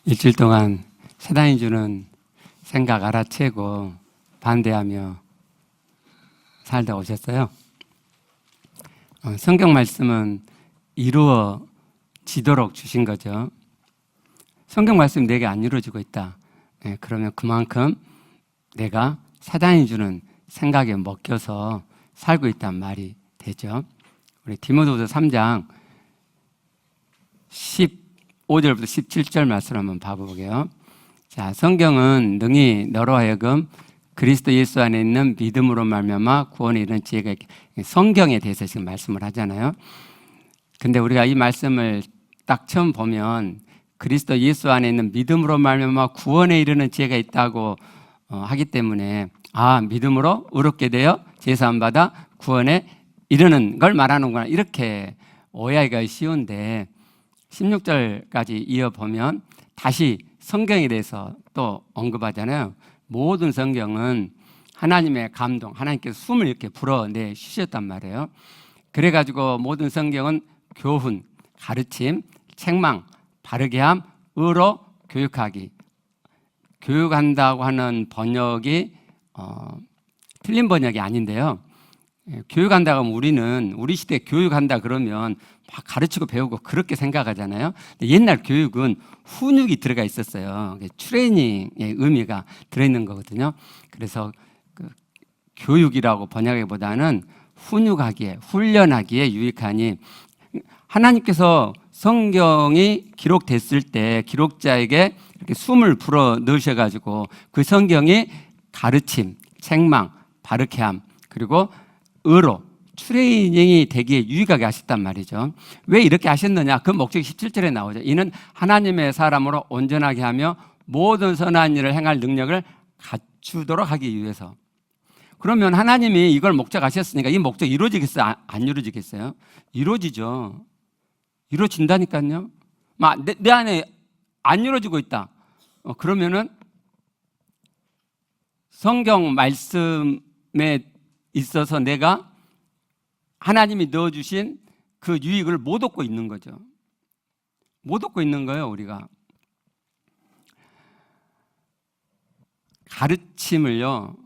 일주일 동안 사단이 주는 생각 알아채고 반대하며 살다 오셨어요. 성경 말씀은 이루어지도록 주신 거죠. 성경 말씀이 내게 안 이루어지고 있다. 그러면 그만큼 내가 사단이 주는 생각에 먹혀서 살고 있단 말이 되죠. 우리 디모데후서 3장 15절부터 17절 말씀을 한번 봐보게요. 자, 성경은 능히 너로 하여금 그리스도 예수 안에 있는 믿음으로 말미암아 구원에 이르는 지혜가 있게, 성경에 대해서 지금 말씀을 하잖아요. 근데 우리가 이 말씀을 딱 처음 보면 그리스도 예수 안에 있는 믿음으로 말미암아 구원에 이르는 지혜가 있다고 하기 때문에 믿음으로 의롭게 되어 제사함 받아 구원에 이르는 걸 말하는구나, 이렇게 오해하기가 쉬운데 16절까지 이어보면 다시 성경에 대해서 또 언급하잖아요. 모든 성경은 하나님의 감동, 하나님께서 숨을 이렇게 불어내 주셨단 말이에요. 그래가지고 모든 성경은 교훈, 가르침, 책망, 바르게 함, 의로 교육하기. 교육한다고 하는 번역이 틀린 번역이 아닌데요. 교육한다고 하면 우리 시대에 교육한다 그러면 막 가르치고 배우고 그렇게 생각하잖아요. 근데 옛날 교육은 훈육이 들어가 있었어요. 트레이닝의 의미가 들어있는 거거든요. 그래서 그 교육이라고 번역하기보다는 훈육하기에, 훈련하기에 유익하니, 하나님께서 성경이 기록됐을 때 기록자에게 이렇게 숨을 불어 넣으셔가지고 그 성경이 가르침, 책망, 바르게 함, 그리고 의로 트레이닝이 되기에 유익하게 하셨단 말이죠. 왜 이렇게 하셨느냐? 그 목적이 17절에 나오죠. 이는 하나님의 사람으로 온전하게 하며 모든 선한 일을 행할 능력을 갖추도록 하기 위해서. 그러면 하나님이 이걸 목적하셨으니까 이 목적 이루어지겠어요? 안 이루어지겠어요? 이루어지죠. 이루어진다니까요. 내 안에 안 이루어지고 있다. 그러면은 성경 말씀에 있어서 내가 하나님이 넣어주신 그 유익을 못 얻고 있는 거죠. 못 얻고 있는 거예요, 우리가. 가르침을요,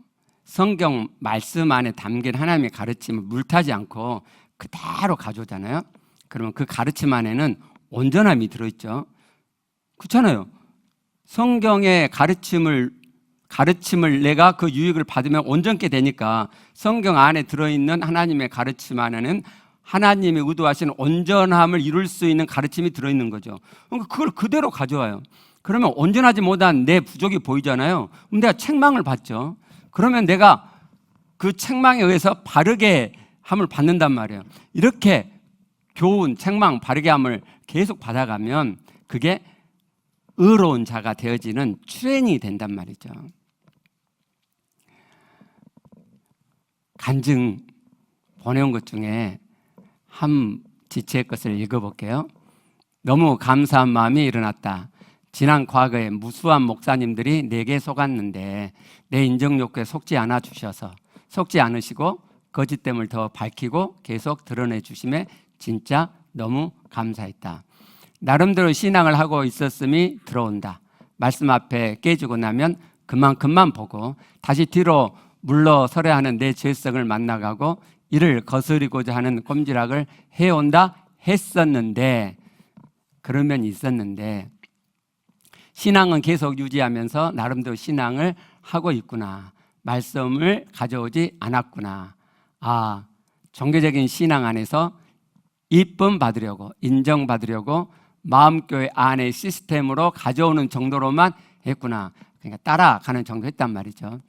성경 말씀 안에 담긴 하나님의 가르침을 물타지 않고 그대로 가져오잖아요. 그러면 그 가르침 안에는 온전함이 들어있죠. 그렇잖아요. 성경의 가르침을 내가 그 유익을 받으면 온전케 되니까 성경 안에 들어있는 하나님의 가르침 안에는 하나님이 의도하신 온전함을 이룰 수 있는 가르침이 들어있는 거죠. 그러니까 그걸 그대로 가져와요. 그러면 온전하지 못한 내 부족이 보이잖아요. 그럼 내가 책망을 받죠. 그러면 내가 그 책망에 의해서 바르게 함을 받는단 말이에요. 이렇게 교훈, 책망, 바르게 함을 계속 받아가면 그게 의로운 자가 되어지는 트레이닝이 된단 말이죠. 간증 보내온 것 중에 한 지체의 것을 읽어볼게요. 너무 감사한 마음이 일어났다. 지난 과거에 무수한 목사님들이 내게 속았는데 내 인정 욕구에 속지 않으시고 거짓됨을 더 밝히고 계속 드러내 주심에 진짜 너무 감사했다. 나름대로 신앙을 하고 있었음이 들어온다. 말씀 앞에 깨지고 나면 그만큼만 보고 다시 뒤로 물러서려 하는 내 죄성을 만나가고 이를 거스리고자 하는 꼼지락을 해온다 했었는데, 그러면 있었는데 신앙은 계속 유지하면서 나름대로 신앙을 하고 있구나. 말씀을 가져오지 않았구나. 종교적인 신앙 안에서 이쁨 받으려고, 인정받으려고 마음교회 안의 시스템으로 가져오는 정도로만 했구나. 그러니까 따라가는 정도 했단 말이죠.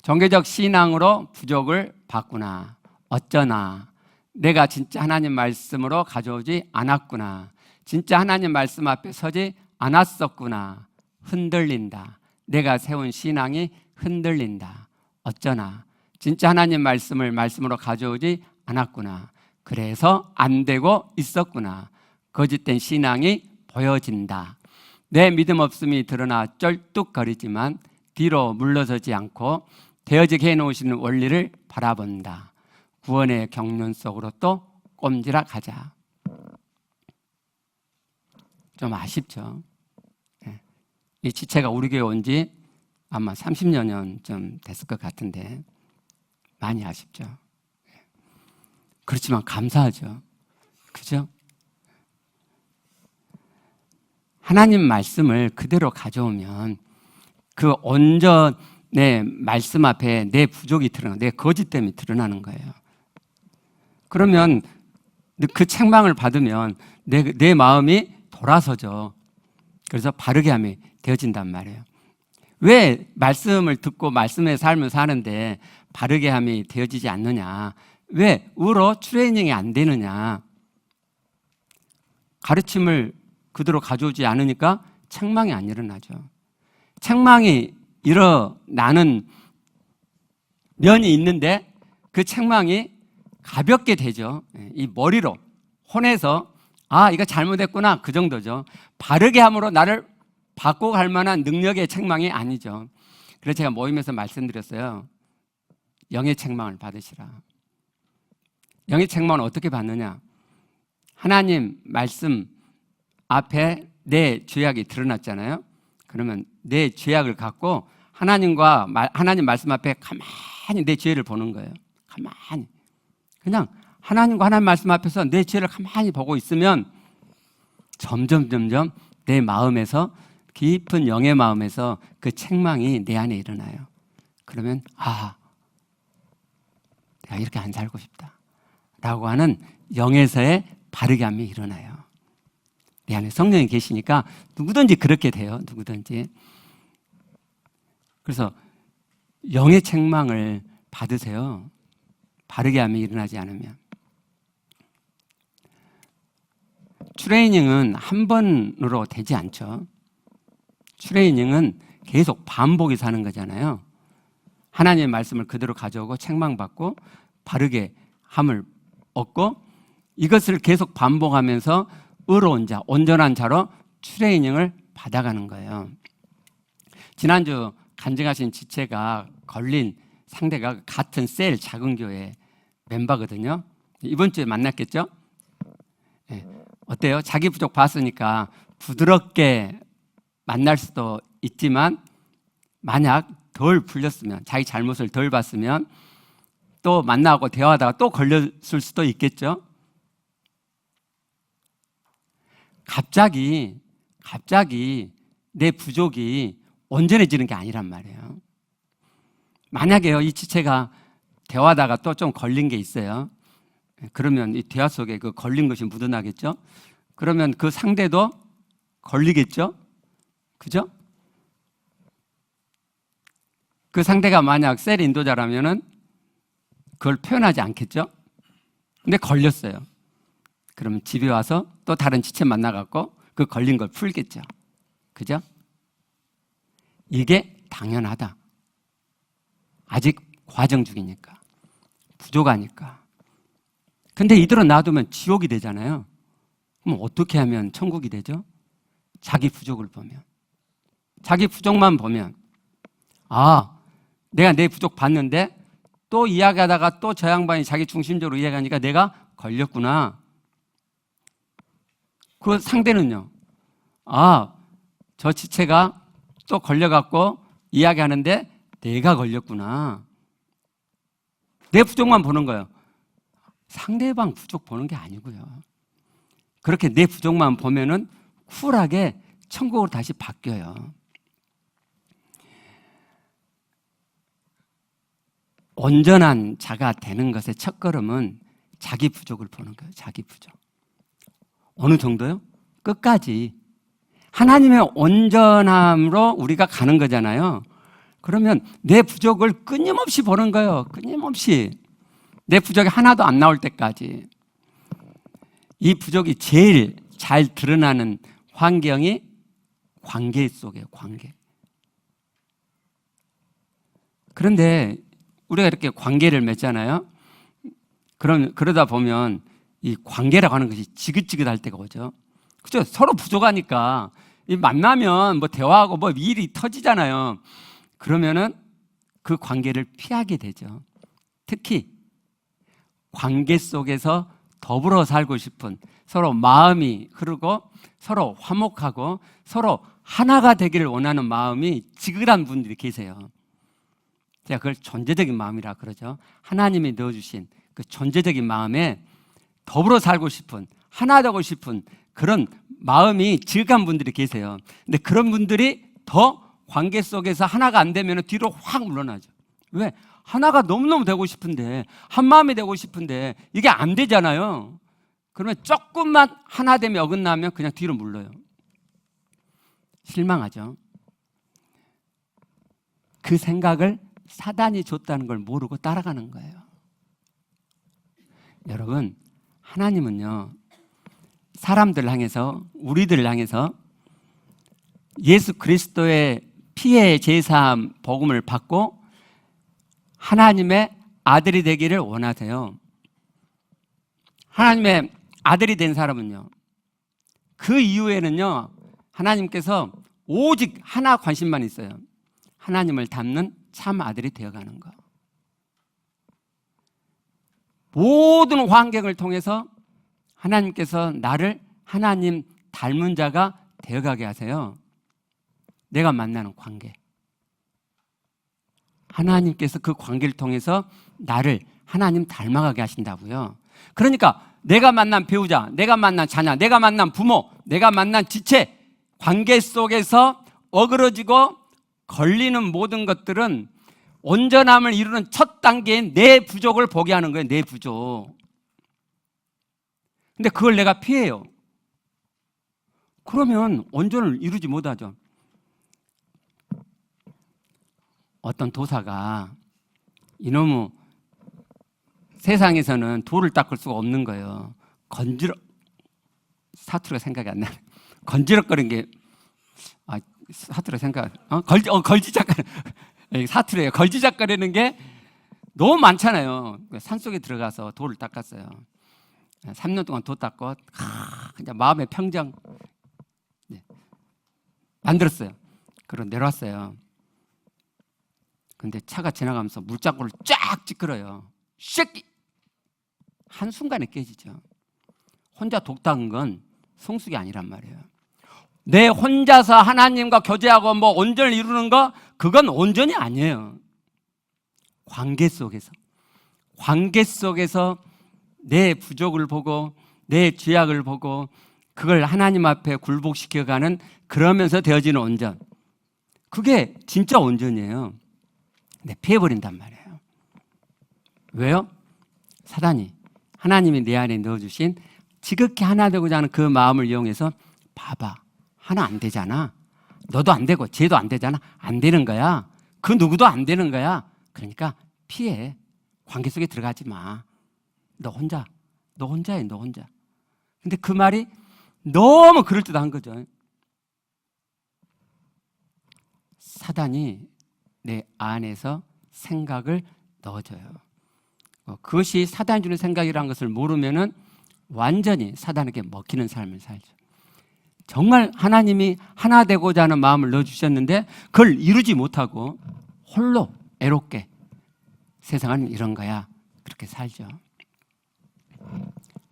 종교적 신앙으로 부족을 봤구나. 어쩌나 내가 진짜 하나님 말씀으로 가져오지 않았구나. 진짜 하나님 말씀 앞에 서지 않았었구나. 흔들린다. 내가 세운 신앙이 흔들린다. 어쩌나 진짜 하나님 말씀으로 가져오지 않았구나. 그래서 안 되고 있었구나. 거짓된 신앙이 보여진다. 내 믿음 없음이 드러나 쩔뚝거리지만 뒤로 물러서지 않고 되어지게 해놓으시는 원리를 바라본다. 구원의 경륜 속으로 또 꼼지락하자. 좀 아쉽죠. 이 지체가 우리 교회 온 지 아마 30여 년 좀 됐을 것 같은데 많이 아쉽죠. 그렇지만 감사하죠. 그죠? 하나님 말씀을 그대로 가져오면 그 온전의 말씀 앞에 내 부족이 드러나는, 내 거짓됨이 드러나는 거예요. 그러면 그 책망을 받으면 내 마음이 돌아서죠. 그래서 바르게 함이 되어진단 말이에요. 왜 말씀을 듣고 말씀의 삶을 사는데 바르게 함이 되어지지 않느냐? 왜 의로 트레이닝이 안 되느냐? 가르침을 그대로 가져오지 않으니까 책망이 안 일어나죠. 책망이 일어나는 면이 있는데 그 책망이 가볍게 되죠. 이 머리로 혼에서 아, 이거 잘못했구나, 그 정도죠. 바르게 함으로 나를 바꾸고 갈 만한 능력의 책망이 아니죠. 그래서 제가 모임에서 말씀드렸어요. 영의 책망을 받으시라. 영의 책망은 어떻게 받느냐? 하나님 말씀 앞에 내 죄악이 드러났잖아요. 그러면 내 죄악을 갖고 하나님 말씀 앞에 가만히 내 죄를 보는 거예요. 가만히. 그냥 하나님과 하나님 말씀 앞에서 내 죄를 가만히 보고 있으면 점점 내 마음에서, 깊은 영의 마음에서 그 책망이 내 안에 일어나요. 그러면 아, 내가 이렇게 안 살고 싶다 라고 하는 영에서의 바르게 함이 일어나요. 내 안에 성령이 계시니까 누구든지 그렇게 돼요. 누구든지. 그래서 영의 책망을 받으세요. 바르게 함이 일어나지 않으면. 트레이닝은 한 번으로 되지 않죠. 트레이닝은 계속 반복이 사는 거잖아요. 하나님의 말씀을 그대로 가져오고 책망받고 바르게 함을 얻고 이것을 계속 반복하면서 의로운 자, 온전한 자로 트레이닝을 받아가는 거예요. 지난주 간증하신 지체가 걸린 상대가 같은 셀 작은 교회 멤버거든요. 이번 주에 만났겠죠? 네. 어때요? 자기 부족 봤으니까 부드럽게 만날 수도 있지만 만약 덜 풀렸으면, 자기 잘못을 덜 봤으면 또 만나고 대화하다가 또 걸렸을 수도 있겠죠? 갑자기 내 부족이 온전해지는 게 아니란 말이에요. 만약에요, 이 지체가 대화하다가 또 좀 걸린 게 있어요. 그러면 이 대화 속에 그 걸린 것이 묻어나겠죠? 그러면 그 상대도 걸리겠죠? 그죠? 그 상대가 만약 셀 인도자라면은 그걸 표현하지 않겠죠? 근데 걸렸어요. 그러면 집에 와서 또 다른 지체 만나갖고 그 걸린 걸 풀겠죠. 그죠? 이게 당연하다. 아직 과정 중이니까. 부족하니까. 근데 이대로 놔두면 지옥이 되잖아요. 그럼 어떻게 하면 천국이 되죠? 자기 부족을 보면. 자기 부족만 보면 아, 내가 내 부족 봤는데 또 이야기하다가 또 저 양반이 자기 중심적으로 이야기하니까 내가 걸렸구나. 그 상대는요. 아, 저 지체가 또 걸려갖고 이야기하는데 내가 걸렸구나. 내 부족만 보는 거예요. 상대방 부족 보는 게 아니고요. 그렇게 내 부족만 보면은 쿨하게 천국으로 다시 바뀌어요. 온전한 자가 되는 것의 첫걸음은 자기 부족을 보는 거예요. 자기 부족. 어느 정도요? 끝까지. 하나님의 온전함으로 우리가 가는 거잖아요. 그러면 내 부족을 끊임없이 보는 거예요. 끊임없이. 내 부족이 하나도 안 나올 때까지. 이 부족이 제일 잘 드러나는 환경이 관계 속이에요. 관계. 그런데 우리가 이렇게 관계를 맺잖아요. 그러다 보면 이 관계라고 하는 것이 지긋지긋할 때가 오죠. 그죠? 서로 부족하니까 이 만나면 뭐 대화하고 뭐 일이 터지잖아요. 그러면은 그 관계를 피하게 되죠. 특히 관계 속에서 더불어 살고 싶은, 서로 마음이 흐르고 서로 화목하고 서로 하나가 되기를 원하는 마음이 지극한 분들이 계세요. 제가 그걸 존재적인 마음이라 그러죠. 하나님이 넣어주신 그 존재적인 마음에 더불어 살고 싶은, 하나 되고 싶은 그런 마음이 지극한 분들이 계세요. 근데 그런 분들이 더 관계 속에서 하나가 안 되면 뒤로 확 물러나죠. 왜? 하나가 너무너무 되고 싶은데, 한 마음이 되고 싶은데 이게 안 되잖아요. 그러면 조금만 하나 되면 어긋나면 그냥 뒤로 물러요. 실망하죠. 그 생각을 사단이 줬다는 걸 모르고 따라가는 거예요. 여러분, 하나님은요, 사람들 향해서, 우리들을 향해서 예수 그리스도의 피의 제사함 복음을 받고 하나님의 아들이 되기를 원하세요. 하나님의 아들이 된 사람은요, 그 이후에는요, 하나님께서 오직 하나 관심만 있어요. 하나님을 닮는 참 아들이 되어가는 거. 모든 환경을 통해서 하나님께서 나를 하나님 닮은 자가 되어가게 하세요. 내가 만나는 관계, 하나님께서 그 관계를 통해서 나를 하나님 닮아가게 하신다고요. 그러니까 내가 만난 배우자, 내가 만난 자녀, 내가 만난 부모, 내가 만난 지체, 관계 속에서 어그러지고 걸리는 모든 것들은 온전함을 이루는 첫 단계인 내 부족을 보게 하는 거예요. 내 부족. 근데 그걸 내가 피해요. 그러면 온전을 이루지 못하죠. 어떤 도사가 이놈의 세상에서는 돌을 닦을 수가 없는 거예요. 사투리가 생각이 안 나네. 건지럭거리는 게, 사투리가 걸지작거리는, 사투리예요. 걸지작거리는 게 너무 많잖아요. 산속에 들어가서 돌을 닦았어요. 3년 동안 돌 닦고, 그냥 마음의 평정 만들었어요. 그리고 내려왔어요. 근데 차가 지나가면서 물장구를 쫙 찌끄러요. 쉐끼! 한순간에 깨지죠. 혼자 독 닦은 건 성숙이 아니란 말이에요. 내 혼자서 하나님과 교제하고 뭐 온전을 이루는 거, 그건 온전이 아니에요. 관계 속에서 내 부족을 보고 내 죄악을 보고 그걸 하나님 앞에 굴복시켜가는, 그러면서 되어지는 온전, 그게 진짜 온전이에요. 근데 피해버린단 말이에요. 왜요? 사단이, 하나님이 내 안에 넣어주신 지극히 하나 되고자 하는 그 마음을 이용해서, 봐봐, 하나 안 되잖아, 너도 안 되고 쟤도 안 되잖아, 안 되는 거야, 그 누구도 안 되는 거야, 그러니까 피해, 관계 속에 들어가지 마, 너 혼자해, 너 혼자. 근데 그 말이 너무 그럴듯한 거죠. 사단이 내 안에서 생각을 넣어줘요. 그것이 사단이 주는 생각이라는 것을 모르면은 완전히 사단에게 먹히는 삶을 살죠. 정말 하나님이 하나 되고자 하는 마음을 넣어주셨는데 그걸 이루지 못하고 홀로 애롭게, 세상은 이런 거야, 그렇게 살죠.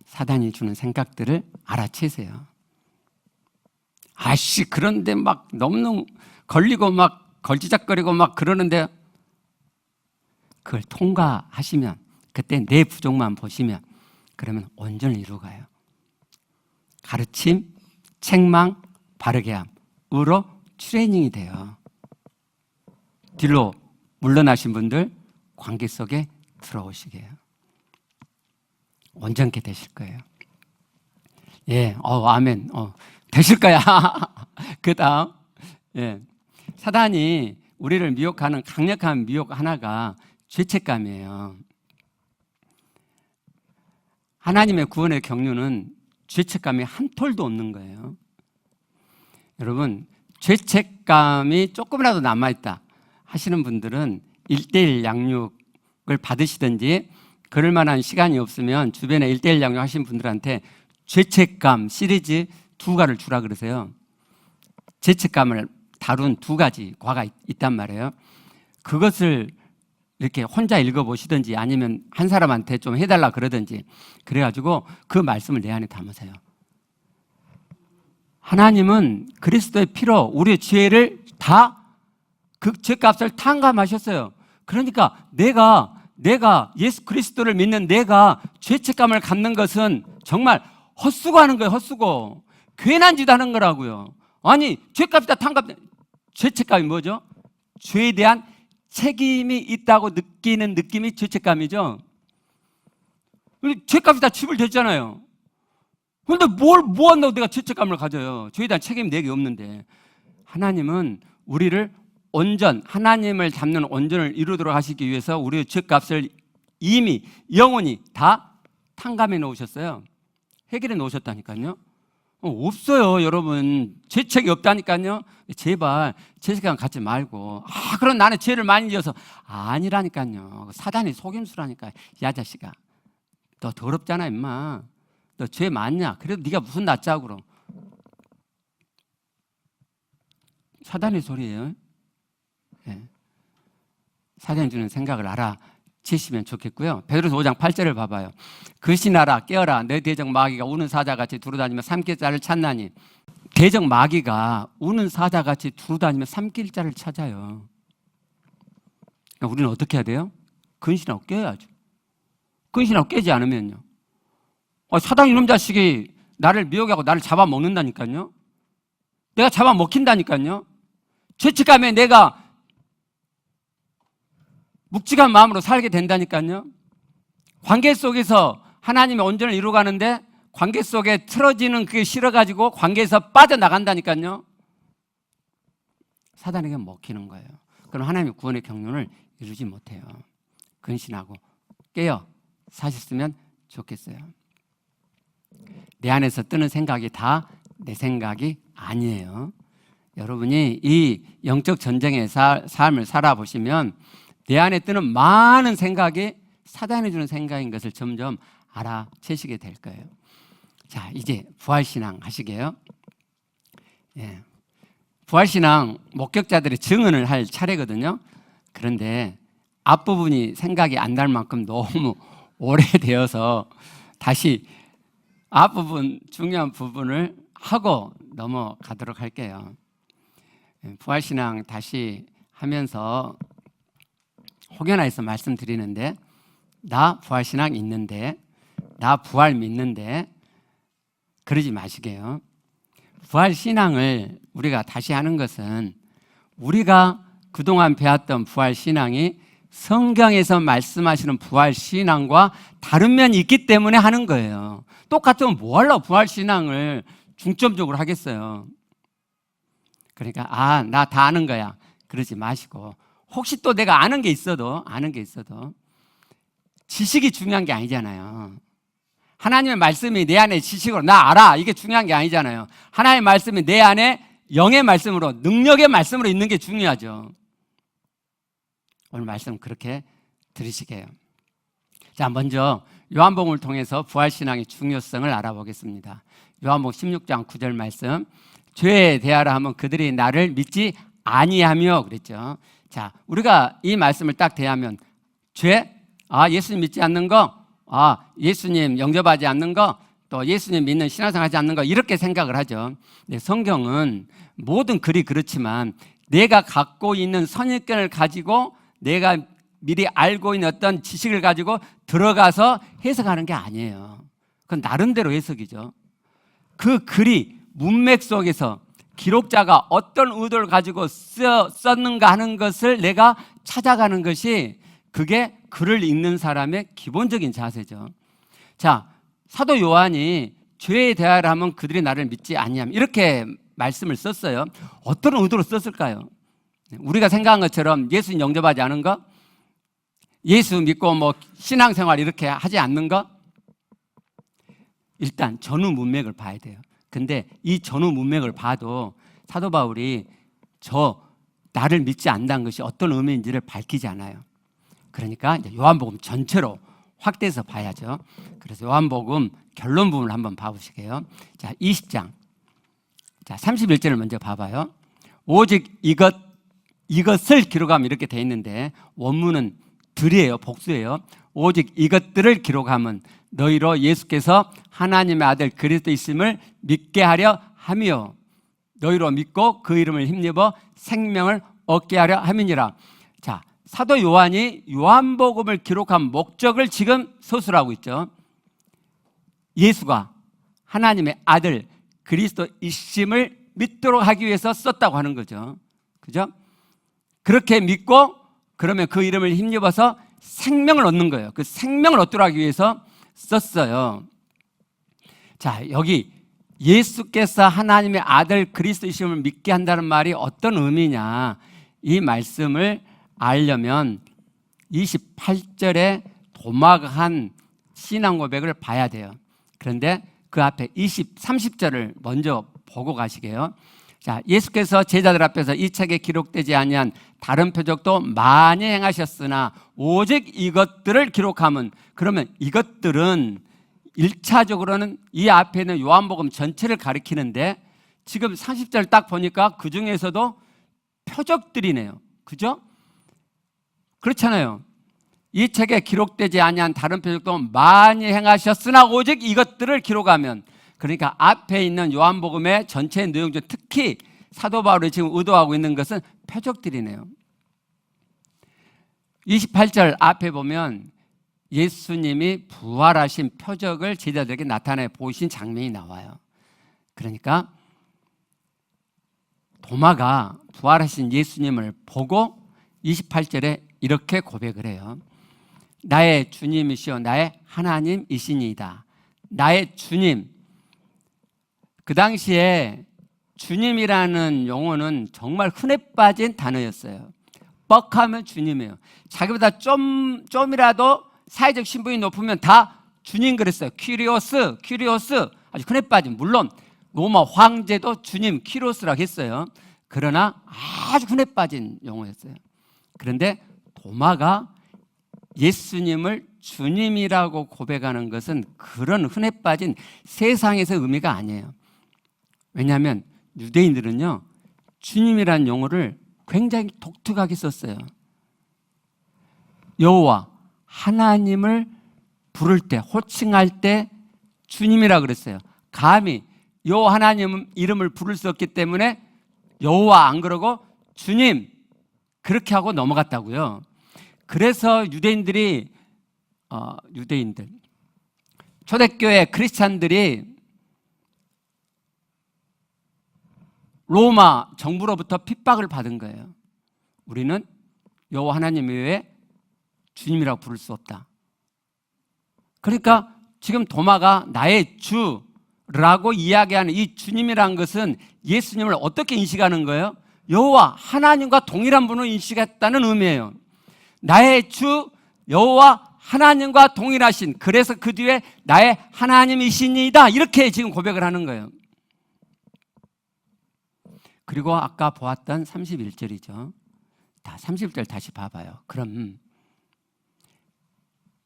사단이 주는 생각들을 알아채세요. 그런데 막 너무너무 걸리고 막 걸지작거리고 막 그러는데, 그걸 통과하시면, 그때 내 부족만 보시면, 그러면 온전을 이루가요. 가르침, 책망, 바르게 함으로 트레이닝이 돼요. 뒤로 물러나신 분들 관계 속에 들어오시게 해요. 온전케 되실 거예요. 예, 아멘. 되실 거야. 그 다음, 예. 사단이 우리를 미혹하는 강력한 미혹 하나가 죄책감이에요. 하나님의 구원의 경륜은 죄책감이 한 톨도 없는 거예요. 여러분, 죄책감이 조금이라도 남아있다 하시는 분들은 1:1 양육을 받으시든지, 그럴 만한 시간이 없으면 주변에 1:1 양육 하신 분들한테 죄책감 시리즈 2과를 주라 그러세요. 죄책감을 다룬 2가지 과가 있단 말이에요. 그것을 이렇게 혼자 읽어보시든지 아니면 한 사람한테 좀 해달라 그러든지, 그래가지고 그 말씀을 내 안에 담으세요. 하나님은 그리스도의 피로 우리의 죄를 다 그 죄값을 탕감하셨어요. 그러니까 내가 예수 그리스도를 믿는 내가 죄책감을 갖는 것은 정말 헛수고하는 거예요. 헛수고. 괜한 짓 하는 거라고요. 아니 죄값이 다 탕감. 죄책감이 뭐죠? 죄에 대한 책임이 있다고 느끼는 느낌이 죄책감이죠. 죄값이 다 지불됐잖아요. 그런데 뭐 한다고 내가 죄책감을 가져요? 죄에 대한 책임이 내게 없는데. 하나님은 우리를 온전, 하나님을 잡는 온전을 이루도록 하시기 위해서 우리의 죄값을 이미 영원히 다 탕감해 놓으셨어요. 해결해 놓으셨다니까요. 없어요, 여러분. 죄책이 없다니까요. 제발 죄책감 갖지 말고. 그럼 나는 죄를 많이 지어서. 아니라니까요. 사단이 속임수라니까. 야 자식아, 너 더럽잖아 임마. 너 죄 많냐? 그래도 네가 무슨 낯짝으로. 사단의 소리예요. 네. 사단이 주는 생각을 알아채시면 좋겠고요. 베드로서 5장 8절을 봐봐요. 그시나라 깨어라 내 대적 마귀가 우는 사자같이 두루다니며 삼킬 자를 찾나니. 대적 마귀가 우는 사자같이 두루다니며 삼킬 자를 찾아요. 그러니까 우리는 어떻게 해야 돼요? 근신하고 깨어야죠. 근신하고 깨지 않으면요, 사단 이놈 자식이 나를 미혹하고 나를 잡아먹는다니까요. 내가 잡아먹힌다니까요. 죄책감에 내가 묵직한 마음으로 살게 된다니까요. 관계 속에서 하나님의 온전을 이루어가는데 관계 속에 틀어지는 그게 싫어가지고 관계에서 빠져나간다니까요. 사단에게 먹히는 거예요. 그럼 하나님의 구원의 경륜을 이루지 못해요. 근신하고 깨어 사셨으면 좋겠어요. 내 안에서 뜨는 생각이 다 내 생각이 아니에요. 여러분이 이 영적 전쟁의 삶을 살아보시면 내 안에 뜨는 많은 생각이 사단이 주는 생각인 것을 점점 알아채시게 될 거예요. 자, 이제 부활신앙 하시게요. 예. 부활신앙 목격자들의 증언을 할 차례거든요. 그런데 앞부분이 생각이 안 날 만큼 너무 오래되어서 다시 앞부분 중요한 부분을 하고 넘어가도록 할게요. 부활신앙 다시 하면서 혹여나해서 말씀드리는데, 나 부활신앙 있는데, 나 부활 믿는데 그러지 마시게요. 부활신앙을 우리가 다시 하는 것은 우리가 그동안 배웠던 부활신앙이 성경에서 말씀하시는 부활신앙과 다른 면이 있기 때문에 하는 거예요. 똑같으면 뭐 하려고 부활신앙을 중점적으로 하겠어요. 그러니까 나 다 아는 거야 그러지 마시고, 혹시 또 내가 아는 게 있어도 지식이 중요한 게 아니잖아요. 하나님의 말씀이 내 안에 지식으로 나 알아 이게 중요한 게 아니잖아요. 하나님의 말씀이 내 안에 영의 말씀으로, 능력의 말씀으로 있는 게 중요하죠. 오늘 말씀 그렇게 들으시게요. 자, 먼저 요한복음을 통해서 부활신앙의 중요성을 알아보겠습니다. 요한복음 16장 9절 말씀, 죄에 대하라 하면 그들이 나를 믿지 아니하며 그랬죠. 자, 우리가 이 말씀을 딱 대하면 죄, 예수님 믿지 않는 거, 예수님 영접하지 않는 거, 또 예수님 믿는 신앙생활 하지 않는 거, 이렇게 생각을 하죠. 근데 성경은 모든 글이 그렇지만 내가 갖고 있는 선입견을 가지고 내가 미리 알고 있는 어떤 지식을 가지고 들어가서 해석하는 게 아니에요. 그건 나름대로 해석이죠. 그 글이 문맥 속에서 기록자가 어떤 의도를 가지고 썼는가 하는 것을 내가 찾아가는 것이, 그게 글을 읽는 사람의 기본적인 자세죠. 자, 사도 요한이 죄에 대하라 하면 그들이 나를 믿지 아니하면 이렇게 말씀을 썼어요. 어떤 의도로 썼을까요? 우리가 생각한 것처럼 예수 영접하지 않은 거, 예수 믿고 신앙생활 이렇게 하지 않는 거, 일단 전후 문맥을 봐야 돼요. 근데 이 전후 문맥을 봐도 사도 바울이 나를 믿지 않는다는 것이 어떤 의미인지를 밝히지 않아요. 그러니까 이제 요한복음 전체로 확대해서 봐야죠. 그래서 요한복음 결론 부분을 한번 봐보시게요. 자, 20장. 자, 31절을 먼저 봐봐요. 오직 이것을 기록하면 이렇게 돼 있는데, 원문은 들이에요, 복수예요. 오직 이것들을 기록하면 너희로 예수께서 하나님의 아들 그리스도 있음을 믿게 하려 하며 너희로 믿고 그 이름을 힘입어 생명을 얻게 하려 함이니라. 자, 사도 요한이 요한복음을 기록한 목적을 지금 서술하고 있죠. 예수가 하나님의 아들 그리스도이심을 믿도록 하기 위해서 썼다고 하는 거죠. 그죠? 그렇게 믿고 그러면 그 이름을 힘입어서 생명을 얻는 거예요. 그 생명을 얻도록 하기 위해서 썼어요. 자, 여기 예수께서 하나님의 아들 그리스도이심을 믿게 한다는 말이 어떤 의미냐, 이 말씀을 알려면 28절에 도마가 한 신앙 고백을 봐야 돼요. 그런데 그 앞에 30절을 먼저 보고 가시게요. 자, 예수께서 제자들 앞에서 이 책에 기록되지 아니한 다른 표적도 많이 행하셨으나 오직 이것들을 기록함은, 그러면 이것들은 1차적으로는 이 앞에 있는 요한복음 전체를 가리키는데 지금 30절 딱 보니까 그 중에서도 표적들이네요. 그죠? 그렇잖아요. 이 책에 기록되지 아니한 다른 표적도 많이 행하셨으나 오직 이것들을 기록하면, 그러니까 앞에 있는 요한복음의 전체 내용 중 특히 사도 바울이 지금 의도하고 있는 것은 표적들이네요. 28절 앞에 보면 예수님이 부활하신 표적을 제자들에게 나타내 보이신 장면이 나와요. 그러니까 도마가 부활하신 예수님을 보고 28절에 이렇게 고백을 해요. 나의 주님이시여 나의 하나님이시니이다. 나의 주님. 그 당시에 주님이라는 용어는 정말 흔해 빠진 단어였어요. 뻑하면 주님이에요. 자기보다 좀이라도 사회적 신분이 높으면 다 주님 그랬어요. 퀴리오스 아주 흔해 빠진, 물론 로마 황제도 주님 키로스라고 했어요. 그러나 아주 흔해 빠진 용어였어요. 그런데 도마가 예수님을 주님이라고 고백하는 것은 그런 흔해 빠진 세상에서 의미가 아니에요. 왜냐하면 유대인들은요, 주님이라는 용어를 굉장히 독특하게 썼어요. 여호와 하나님을 부를 때, 호칭할 때 주님이라 그랬어요. 감히 여호와 하나님 이름을 부를 수 없기 때문에 여호와 안 그러고 주님 그렇게 하고 넘어갔다고요. 그래서 유대인들 초대교회 크리스찬들이 로마 정부로부터 핍박을 받은 거예요. 우리는 여호와 하나님 외에 주님이라고 부를 수 없다. 그러니까 지금 도마가 나의 주라고 이야기하는 이 주님이라는 것은 예수님을 어떻게 인식하는 거예요? 여호와 하나님과 동일한 분으로 인식했다는 의미예요. 나의 주 여호와 하나님과 동일하신, 그래서 그 뒤에 나의 하나님이시니이다, 이렇게 지금 고백을 하는 거예요. 그리고 아까 보았던 31절이죠. 30절 다시 봐봐요. 그럼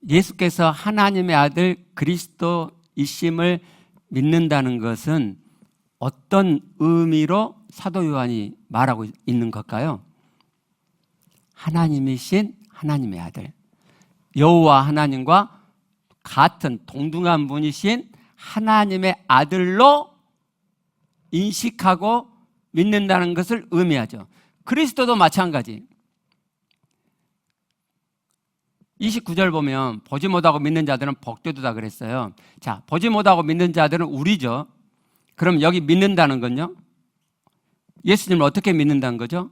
예수께서 하나님의 아들 그리스도이심을 믿는다는 것은 어떤 의미로 사도 요한이 말하고 있는 걸까요? 하나님이신 하나님의 아들, 여호와 하나님과 같은 동등한 분이신 하나님의 아들로 인식하고 믿는다는 것을 의미하죠. 그리스도도 마찬가지. 29절 보면 보지 못하고 믿는 자들은 복되도다 그랬어요. 자, 보지 못하고 믿는 자들은 우리죠. 그럼 여기 믿는다는 건요, 예수님을 어떻게 믿는다는 거죠?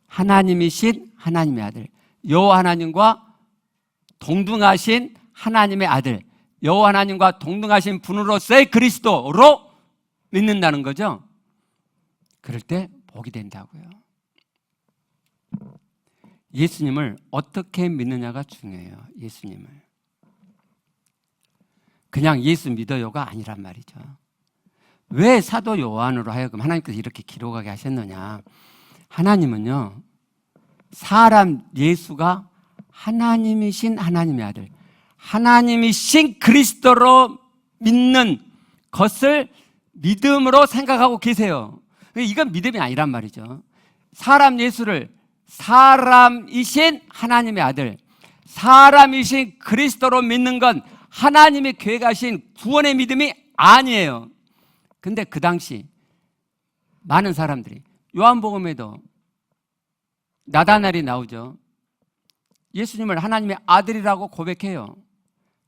하나님이신 하나님의 아들, 여호와 하나님과 동등하신 하나님의 아들, 여호와 하나님과 동등하신 분으로서의 그리스도로 믿는다는 거죠. 그럴 때 복이 된다고요. 예수님을 어떻게 믿느냐가 중요해요. 예수님을 그냥 예수 믿어요가 아니란 말이죠. 왜 사도 요한으로 하여금 하나님께서 이렇게 기록하게 하셨느냐? 하나님은요, 사람 예수가 하나님이신 하나님의 아들, 하나님이신 그리스도로 믿는 것을 믿음으로 생각하고 계세요. 이건 믿음이 아니란 말이죠. 사람 예수를 사람이신 하나님의 아들, 사람이신 그리스도로 믿는 건 하나님이 계획하신 구원의 믿음이 아니에요. 근데 그 당시 많은 사람들이 요한복음에도 나다나엘이 나오죠. 예수님을 하나님의 아들이라고 고백해요.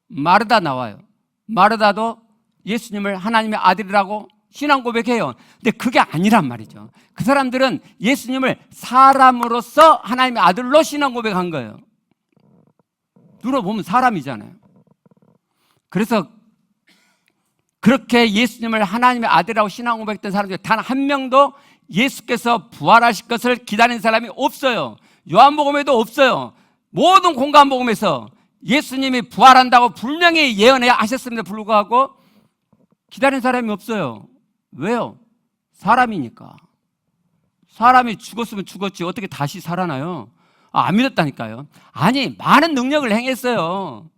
마르다 나와요. 마르다도 예수님을 하나님의 아들이라고 신앙 고백해요. 근데 그게 아니란 말이죠. 그 사람들은 예수님을 사람으로서 하나님의 아들로 신앙 고백한 거예요. 누가 보면 사람이잖아요. 그래서 그렇게 예수님을 하나님의 아들이라고 신앙 고백했던 사람들 단 한 명도 예수께서 부활하실 것을 기다리는 사람이 없어요. 요한복음에도 없어요. 모든 공관복음에서 예수님이 부활한다고 분명히 예언하셨음에도 불구하고 기다리는 사람이 없어요. 왜요? 사람이니까. 사람이 죽었으면 죽었지 어떻게 다시 살아나요? 안 믿었다니까요. 아니, 많은 능력을 행했어요.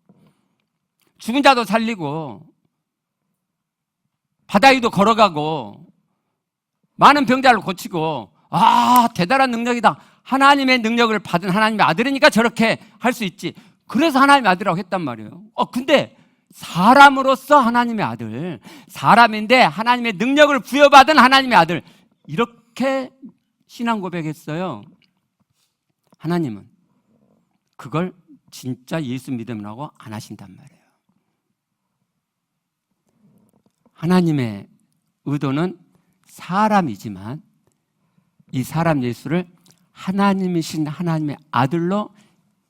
죽은 자도 살리고 바다 위도 걸어가고 많은 병자를 고치고, 대단한 능력이다. 하나님의 능력을 받은 하나님의 아들이니까 저렇게 할 수 있지. 그래서 하나님의 아들이라고 했단 말이에요. 근데 사람으로서 하나님의 아들, 사람인데 하나님의 능력을 부여받은 하나님의 아들, 이렇게 신앙 고백했어요. 하나님은 그걸 진짜 예수 믿음이라고 안 하신단 말이에요. 하나님의 의도는 사람이지만 이 사람 예수를 하나님이신 하나님의 아들로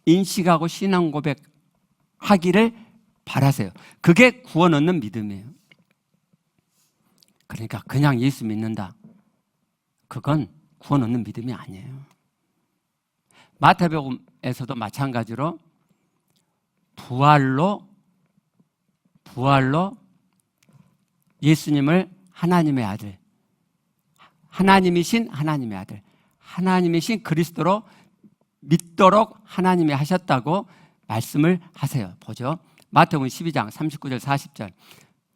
인식하고 신앙 고백하기를 바라세요. 그게 구원 얻는 믿음이에요. 그러니까 그냥 예수 믿는다, 그건 구원 얻는 믿음이 아니에요. 마태복음에서도 마찬가지로 부활로 예수님을 하나님의 아들, 하나님이신 하나님의 아들, 하나님이신 그리스도로 믿도록 하나님이 하셨다고 말씀을 하세요. 보죠. 마태복음 12장 39절 40절.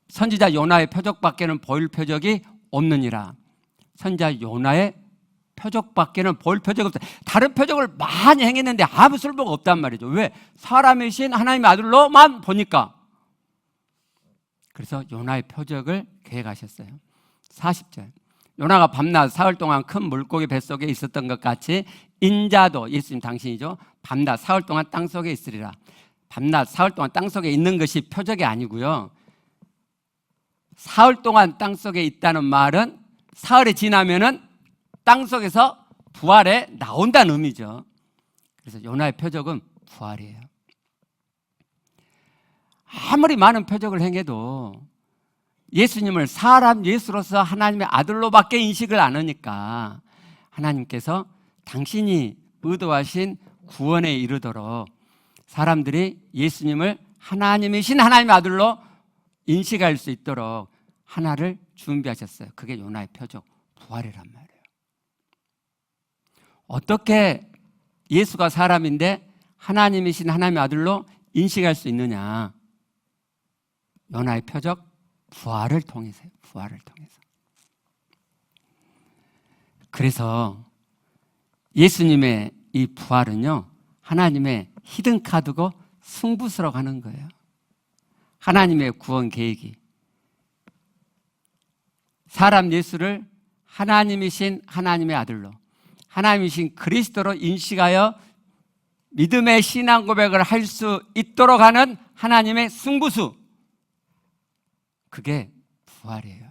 선지자 요나의 표적밖에는 보일 표적이 없느니라. 선지자 요나의 표적밖에는 보일 표적이 없다. 다른 표적을 많이 행했는데 아무 쓸모가 없단 말이죠. 왜? 사람이신 하나님의 아들로만 보니까. 그래서 요나의 표적을 계획하셨어요. 40절. 요나가 밤낮 사흘 동안 큰 물고기 뱃속에 있었던 것 같이 인자도, 예수님 당신이죠, 밤낮 사흘 동안 땅속에 있으리라. 밤낮 사흘 동안 땅속에 있는 것이 표적이 아니고요, 사흘 동안 땅속에 있다는 말은 사흘이 지나면은 땅속에서 부활에 나온다는 의미죠. 그래서 요나의 표적은 부활이에요. 아무리 많은 표적을 행해도 예수님을 사람 예수로서 하나님의 아들로밖에 인식을 안 하니까 하나님께서 당신이 의도하신 구원에 이르도록 사람들이 예수님을 하나님이신 하나님의 아들로 인식할 수 있도록 하나를 준비하셨어요. 그게 요나의 표적, 부활이란 말이에요. 어떻게 예수가 사람인데 하나님이신 하나님의 아들로 인식할 수 있느냐? 요나의 표적, 부활을 통해서요. 부활을 통해서. 그래서 예수님의 이 부활은요, 하나님의 히든 카드고 승부수라고 하는 거예요. 하나님의 구원 계획이 사람 예수를 하나님이신 하나님의 아들로, 하나님이신 그리스도로 인식하여 믿음의 신앙 고백을 할 수 있도록 하는 하나님의 승부수, 그게 부활이에요.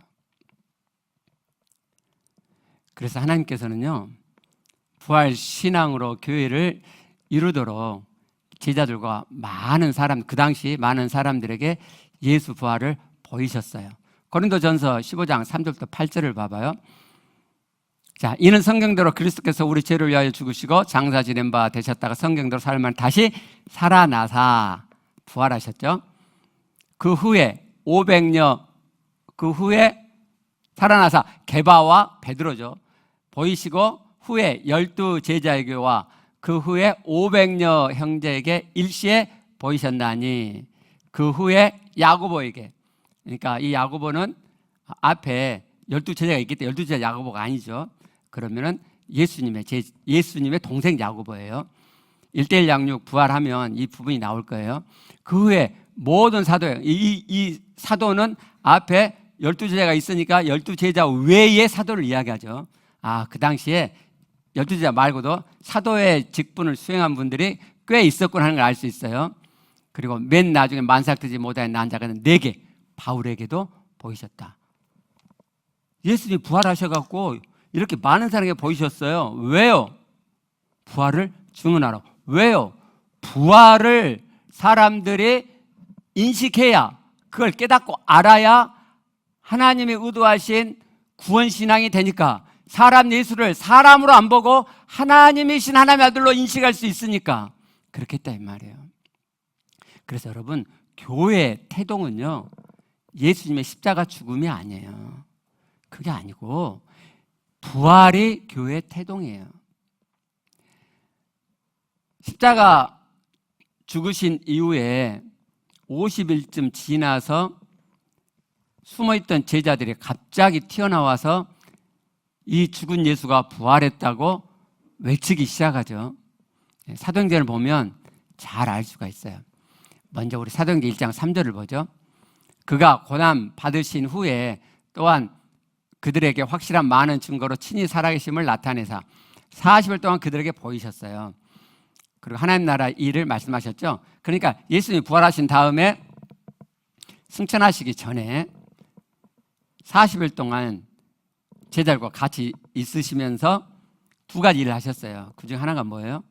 그래서 하나님께서는요, 부활 신앙으로 교회를 이루도록 제자들과 많은 사람, 그 당시 많은 사람들에게 예수 부활을 보이셨어요. 고린도전서 15장 3절부터 8절을 봐봐요. 자, 이는 성경대로 그리스도께서 우리 죄를 위하여 죽으시고 장사 지낸 바 되셨다가 성경대로 살만 다시 살아나사 부활하셨죠. 그 후에 500여, 그 후에 살아나사 게바와 베드로죠, 보이시고 후에 12 제자에게와 그 후에 500여 형제에게 일시에 보이셨나니 그 후에 야고보에게, 그러니까 이 야고보는 앞에 12 제자가 있기 때문에 12 제자 야고보가 아니죠. 그러면은 예수님의 동생 야고보예요. 1:1 양육 부활하면 이 부분이 나올 거예요. 그 후에 모든 사도예요. 이 사도는 앞에 12제자가 있으니까 12제자 외의 사도를 이야기하죠. 그 당시에 12제자 말고도 사도의 직분을 수행한 분들이 꽤 있었구나 하는 걸 알 수 있어요. 그리고 맨 나중에 만삭되지 못한 난자가 내게 바울에게도 보이셨다. 예수님이 부활하셔갖고 이렇게 많은 사람에게 보이셨어요. 왜요? 부활을 증언하러. 왜요? 부활을 사람들이 인식해야, 그걸 깨닫고 알아야 하나님이 의도하신 구원신앙이 되니까, 사람 예수를 사람으로 안 보고 하나님이신 하나님의 아들로 인식할 수 있으니까 그렇게 했다 이 말이에요. 그래서 여러분, 교회의 태동은요, 예수님의 십자가 죽음이 아니에요. 그게 아니고 부활이 교회의 태동이에요. 십자가 죽으신 이후에 50일쯤 지나서 숨어있던 제자들이 갑자기 튀어나와서 이 죽은 예수가 부활했다고 외치기 시작하죠. 사도행전을 보면 잘 알 수가 있어요. 먼저 우리 사도행전 1장 3절을 보죠. 그가 고난 받으신 후에 또한 그들에게 확실한 많은 증거로 친히 살아계심을 나타내사 40일 동안 그들에게 보이셨어요. 그리고 하나님 나라 일을 말씀하셨죠. 그러니까 예수님이 부활하신 다음에 승천하시기 전에 40일 동안 제자들과 같이 있으시면서 두 가지 일을 하셨어요. 그중에 하나가 뭐예요?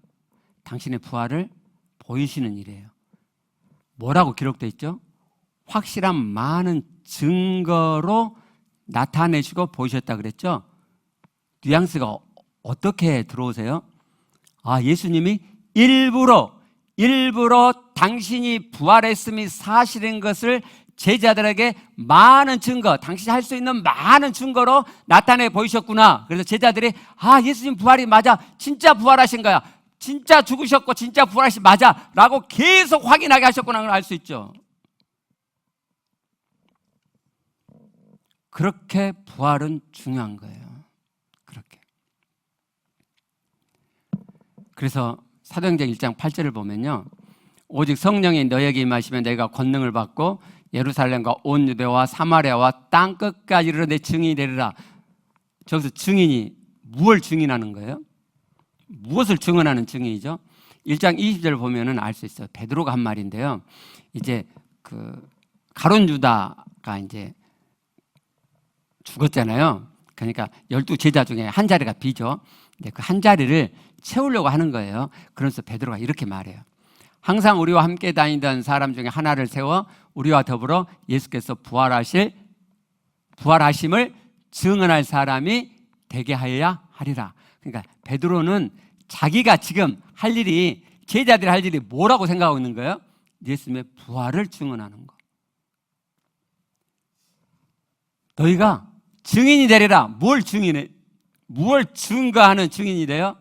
당신의 부활을 보이시는 일이에요. 뭐라고 기록되어 있죠? 확실한 많은 증거로 나타내시고 보이셨다 그랬죠? 뉘앙스가 어떻게 들어오세요? 예수님이 일부러 당신이 부활했음이 사실인 것을 제자들에게 많은 증거, 당신이 할 수 있는 많은 증거로 나타내 보이셨구나. 그래서 제자들이 예수님 부활이 맞아, 진짜 부활하신 거야, 진짜 죽으셨고 진짜 부활하신 맞아 라고 계속 확인하게 하셨구나 걸 알 수 있죠. 그렇게 부활은 중요한 거예요. 그렇게. 그래서 사도행전 1장 8절을 보면요, 오직 성령이 너에게 임하시면 내가 권능을 받고 예루살렘과 온 유대와 사마리아와 땅끝까지 이르러 내 증인이 되리라. 저기서 증인이 무엇을 증인하는 거예요? 무엇을 증언하는 증인이죠? 1장 20절을 보면은 알 수 있어요. 베드로가 한 말인데요. 이제 그 가룟 유다가 이제 죽었잖아요. 그러니까 12제자 중에 한 자리가 비죠. 근데 그 한 자리를 채우려고 하는 거예요. 그래서 베드로가 이렇게 말해요. 항상 우리와 함께 다니던 사람 중에 하나를 세워 우리와 더불어 예수께서 부활하심을 증언할 사람이 되게 하여야 하리라. 그러니까 베드로는 자기가 지금 할 일이, 제자들이 할 일이 뭐라고 생각하고 있는 거예요? 예수님의 부활을 증언하는 거. 너희가 증인이 되리라. 뭘 증거하는 증인이 돼요?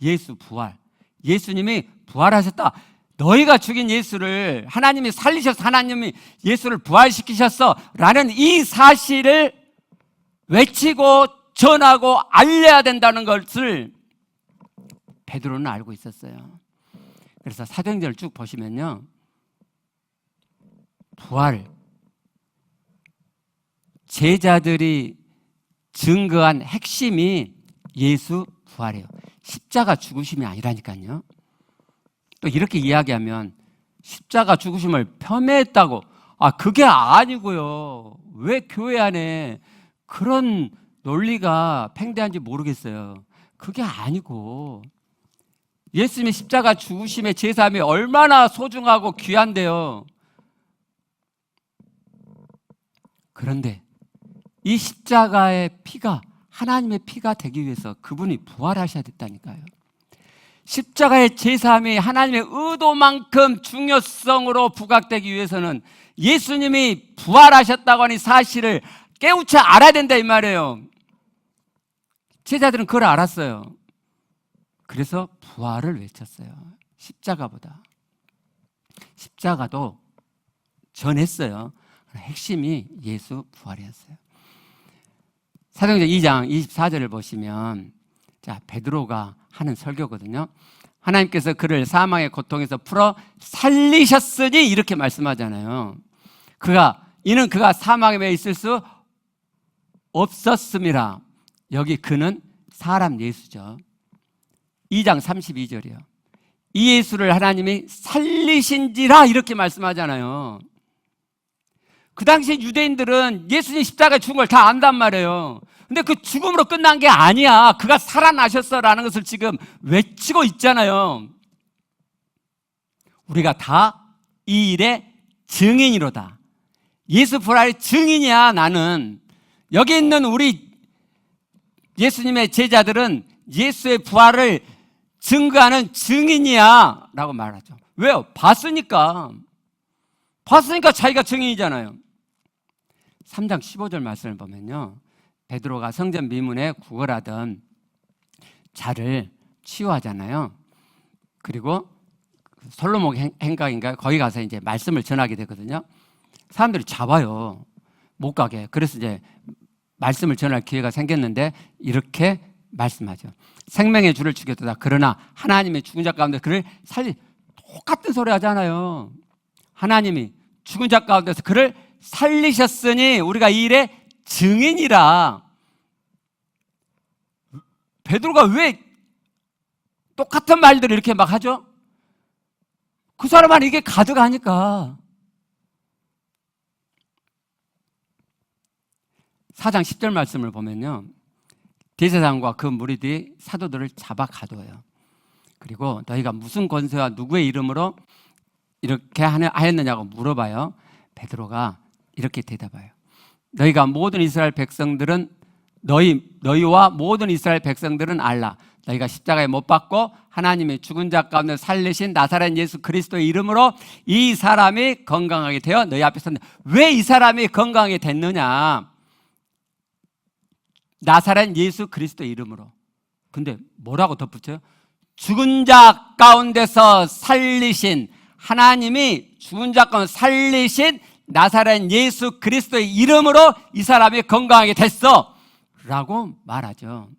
예수 부활. 예수님이 부활하셨다. 너희가 죽인 예수를 하나님이 살리셔서 하나님이 예수를 부활시키셨어 라는 이 사실을 외치고 전하고 알려야 된다는 것을 베드로는 알고 있었어요. 그래서 사도행전을 쭉 보시면요, 부활, 제자들이 증거한 핵심이 예수 부활이에요. 십자가 죽으심이 아니라니까요. 또 이렇게 이야기하면 십자가 죽으심을 폄훼했다고, 그게 아니고요. 왜 교회 안에 그런 논리가 팽배한지 모르겠어요. 그게 아니고 예수님의 십자가 죽으심의 제사함이 얼마나 소중하고 귀한데요. 그런데 이 십자가의 피가 하나님의 피가 되기 위해서 그분이 부활하셔야 됐다니까요. 십자가의 제사함이 하나님의 의도만큼 중요성으로 부각되기 위해서는 예수님이 부활하셨다고 하는 사실을 깨우쳐 알아야 된다 이 말이에요. 제자들은 그걸 알았어요. 그래서 부활을 외쳤어요. 십자가보다. 십자가도 전했어요. 핵심이 예수 부활이었어요. 사도행전 2장 24절을 보시면, 자, 베드로가 하는 설교거든요. 하나님께서 그를 사망의 고통에서 풀어 살리셨으니 이렇게 말씀하잖아요. 이는 그가 사망에 있을 수 없었음이라. 여기 그는 사람 예수죠. 2장 32절이요. 이 예수를 하나님이 살리신지라 이렇게 말씀하잖아요. 그 당시 유대인들은 예수님 십자가에 죽은 걸 다 안단 말이에요. 근데 그 죽음으로 끝난 게 아니야. 그가 살아나셨어라는 것을 지금 외치고 있잖아요. 우리가 다 이 일의 증인이로다. 예수 부활의 증인이야. 나는 여기 있는 우리 예수님의 제자들은 예수의 부활을 증거하는 증인이야 라고 말하죠. 왜요? 봤으니까 자기가 증인이잖아요. 3장 15절 말씀을 보면요, 베드로가 성전 미문에 구걸하던 자를 치유하잖아요. 그리고 솔로몬 행각인가 거기 가서 이제 말씀을 전하게 되거든요. 사람들이 잡아요, 못 가게. 그래서 이제 말씀을 전할 기회가 생겼는데 이렇게 말씀하죠. 생명의 주를 죽였다. 그러나 하나님의 죽은 자 가운데 그를 똑같은 소리 하잖아요. 하나님이 죽은 자 가운데서 그를 살리셨으니 우리가 이 일의 증인이라. 베드로가 왜 똑같은 말들을 이렇게 막 하죠? 그 사람은 이게 가득하니까. 4장 10절 말씀을 보면요, 대제사장과 그 무리들이 사도들을 잡아 가두어요. 그리고 너희가 무슨 권세와 누구의 이름으로 이렇게 하였느냐고 물어봐요. 베드로가 이렇게 대답해요. 너희가 모든 이스라엘 백성들은 너희와 모든 이스라엘 백성들은 알라. 너희가 십자가에 못 박고 하나님의 죽은 자 가운데 살리신 나사렛 예수 그리스도의 이름으로 이 사람이 건강하게 되어 너희 앞에 섰는데, 왜 이 사람이 건강하게 됐느냐? 나사렛 예수 그리스도의 이름으로. 근데 뭐라고 덧붙여요? 죽은 자 가운데서 살리신, 하나님이 죽은 자 가운데 살리신 나사렛 예수 그리스도의 이름으로 이 사람이 건강하게 됐어 라고 말하죠.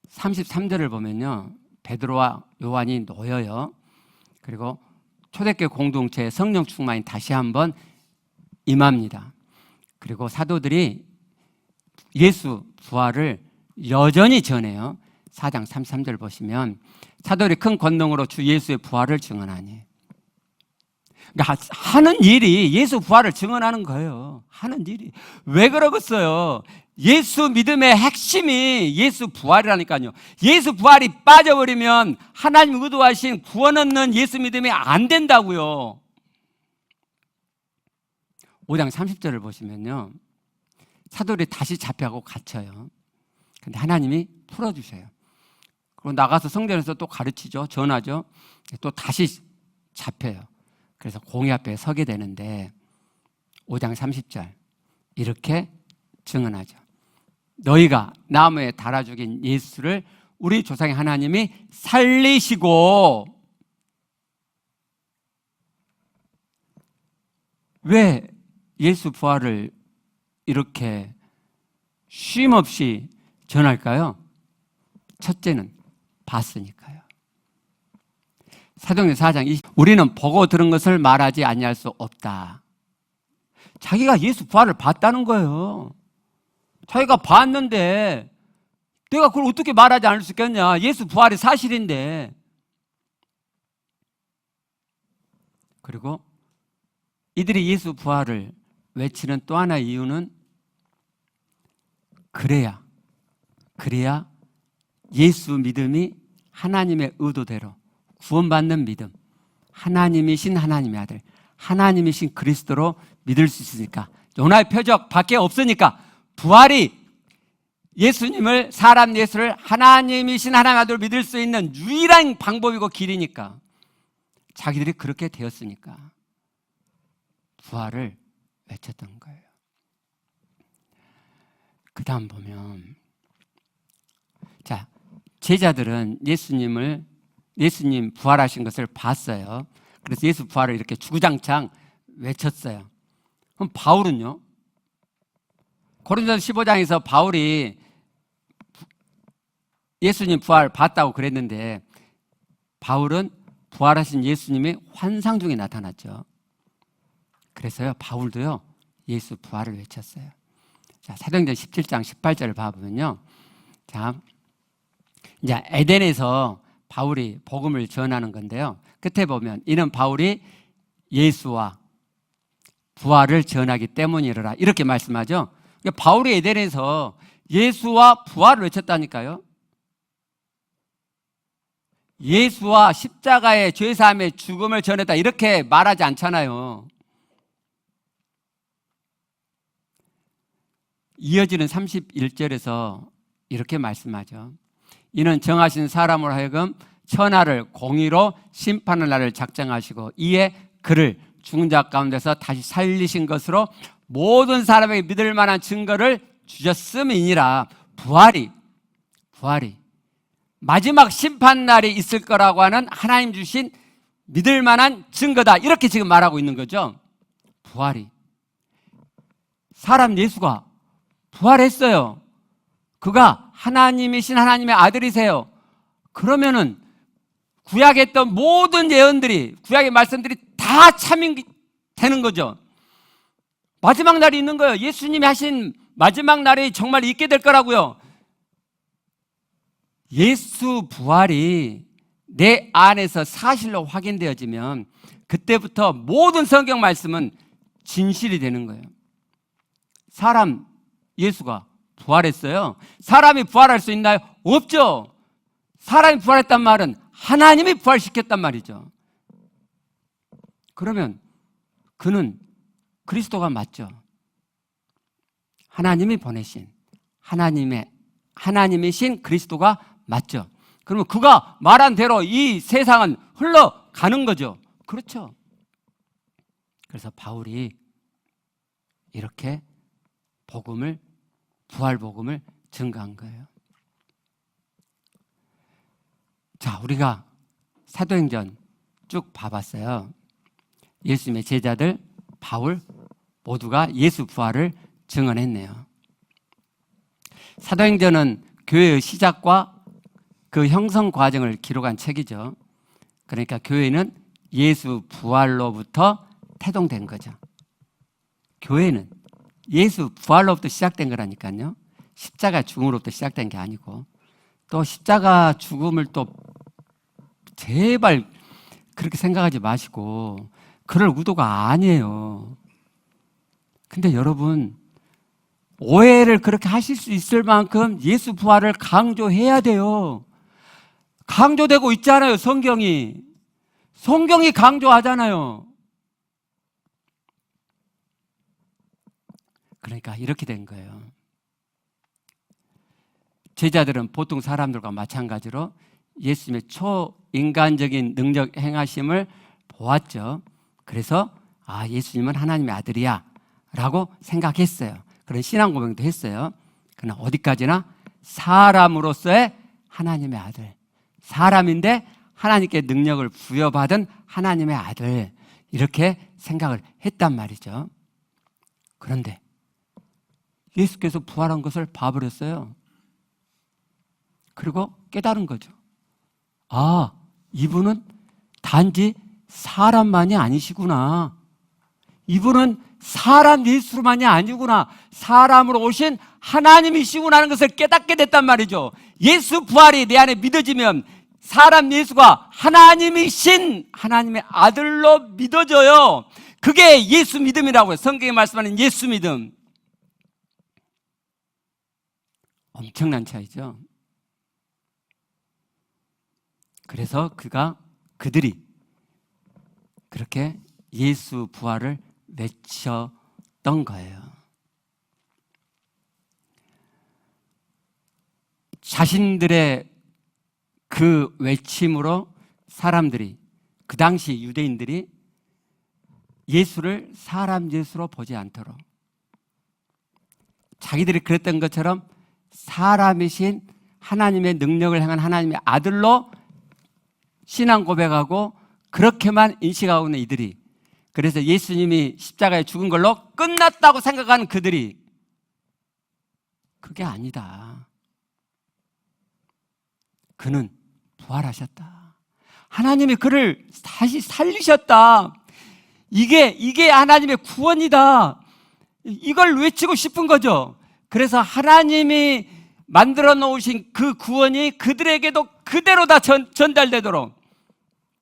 (33절을) 보면요, 베드로와 요한이 놓여요. 그리고 초대교회 공동체의 성령 충만이 다시 한번 임합니다. 그리고 사도들이 예수 부활을 여전히 전해요. 4장 33절 보시면 사도들이 큰 권능으로 주 예수의 부활을 증언하니. 그러니까 하는 일이 예수 부활을 증언하는 거예요. 하는 일이. 왜 그러겠어요? 예수 믿음의 핵심이 예수 부활이라니까요. 예수 부활이 빠져버리면 하나님 의도하신 구원 얻는 예수 믿음이 안 된다고요. 5장 30절을 보시면요, 사도들이 다시 잡혀가고 갇혀요. 근데 하나님이 풀어주세요. 그리고 나가서 성전에서 또 가르치죠. 전하죠. 또 다시 잡혀요. 그래서 공의 앞에 서게 되는데 5장 30절 이렇게 증언하죠. 너희가 나무에 달아 죽인 예수를 우리 조상의 하나님이 살리시고. 왜 예수 부활을 이렇게 쉼없이 전할까요? 첫째는 봤으니까요. 사도행전 4장 20, 우리는 보고 들은 것을 말하지 아니할 수 없다. 자기가 예수 부활을 봤다는 거예요. 자기가 봤는데 내가 그걸 어떻게 말하지 않을 수 있겠냐. 예수 부활이 사실인데. 그리고 이들이 예수 부활을 외치는 또 하나의 이유는 그래야 예수 믿음이 하나님의 의도대로 구원받는 믿음, 하나님이신 하나님의 아들, 하나님이신 그리스도로 믿을 수 있으니까, 요나의 표적 밖에 없으니까 부활이 예수님을, 사람 예수를 하나님이신 하나님의 아들로 믿을 수 있는 유일한 방법이고 길이니까, 자기들이 그렇게 되었으니까 부활을 외쳤던 거예요. 그 다음 보면, 자, 제자들은 예수님 부활하신 것을 봤어요. 그래서 예수 부활을 이렇게 주구장창 외쳤어요. 그럼 바울은요? 고린도서 15장에서 바울이 예수님 부활 봤다고 그랬는데, 바울은 부활하신 예수님이 환상 중에 나타났죠. 그래서요, 바울도요, 예수 부활을 외쳤어요. 자, 사도행전 17장 18절을 봐보면요. 자, 이제 에덴에서 바울이 복음을 전하는 건데요. 끝에 보면 이는 바울이 예수와 부활을 전하기 때문이라 이렇게 말씀하죠. 그러니까 바울이 에덴에서 예수와 부활을 외쳤다니까요. 예수와 십자가의 죄사함의 죽음을 전했다 이렇게 말하지 않잖아요. 이어지는 31절에서 이렇게 말씀하죠. 이는 정하신 사람으로 하여금 천하를 공의로 심판할 날을 작정하시고 이에 그를 죽은 자 가운데서 다시 살리신 것으로 모든 사람에게 믿을 만한 증거를 주셨음이니라. 부활이 마지막 심판날이 있을 거라고 하는 하나님 주신 믿을 만한 증거다 이렇게 지금 말하고 있는 거죠. 부활이 사람 예수가 부활했어요. 그가 하나님이신 하나님의 아들이세요. 그러면은 구약에 있던 모든 예언들이, 구약의 말씀들이 다 참이 되는 거죠. 마지막 날이 있는 거예요. 예수님이 하신 마지막 날이 정말 있게 될 거라고요. 예수 부활이 내 안에서 사실로 확인되어지면 그때부터 모든 성경 말씀은 진실이 되는 거예요. 사람 예수가 부활했어요. 사람이 부활할 수 있나요? 없죠. 사람이 부활했단 말은 하나님이 부활시켰단 말이죠. 그러면 그는 그리스도가 맞죠. 하나님이 보내신 하나님이신 그리스도가 맞죠. 그러면 그가 말한 대로 이 세상은 흘러가는 거죠. 그렇죠. 그래서 바울이 이렇게 부활 복음을 증거한 거예요. 자, 우리가 사도행전 쭉 봐봤어요. 예수님의 제자들 바울 모두가 예수 부활을 증언했네요. 사도행전은 교회의 시작과 그 형성 과정을 기록한 책이죠. 그러니까 교회는 예수 부활로부터 태동된 거죠. 교회는 예수 부활로부터 시작된 거라니까요. 십자가 죽음으로부터 시작된 게 아니고, 또 십자가 죽음을 또 제발 그렇게 생각하지 마시고 그럴 의도가 아니에요. 근데 여러분, 오해를 그렇게 하실 수 있을 만큼 예수 부활을 강조해야 돼요. 강조되고 있잖아요. 성경이 강조하잖아요. 그러니까 이렇게 된 거예요. 제자들은 보통 사람들과 마찬가지로 예수님의 초인간적인 능력 행하심을 보았죠. 그래서 예수님은 하나님의 아들이야 라고 생각했어요. 그런 신앙 고백도 했어요. 그러나 어디까지나 사람으로서의 하나님의 아들, 사람인데 하나님께 능력을 부여받은 하나님의 아들, 이렇게 생각을 했단 말이죠. 그런데 예수께서 부활한 것을 봐버렸어요. 그리고 깨달은 거죠. 이분은 단지 사람만이 아니시구나. 이분은 사람 예수만이 아니구나. 사람으로 오신 하나님이시구나 하는 것을 깨닫게 됐단 말이죠. 예수 부활이 내 안에 믿어지면 사람 예수가 하나님이신 하나님의 아들로 믿어져요. 그게 예수 믿음이라고 해요. 성경에 말씀하는 예수 믿음. 엄청난 차이죠. 그래서 그들이 그렇게 예수 부활을 외쳤던 거예요. 자신들의 그 외침으로 사람들이, 그 당시 유대인들이 예수를 사람 예수로 보지 않도록, 자기들이 그랬던 것처럼 사람이신 하나님의 능력을 행한 하나님의 아들로 신앙 고백하고 그렇게만 인식하고 있는 이들이, 그래서 예수님이 십자가에 죽은 걸로 끝났다고 생각하는 그들이, 그게 아니다. 그는 부활하셨다. 하나님이 그를 다시 살리셨다. 이게 하나님의 구원이다. 이걸 외치고 싶은 거죠. 그래서 하나님이 만들어 놓으신 그 구원이 그들에게도 그대로 다 전달되도록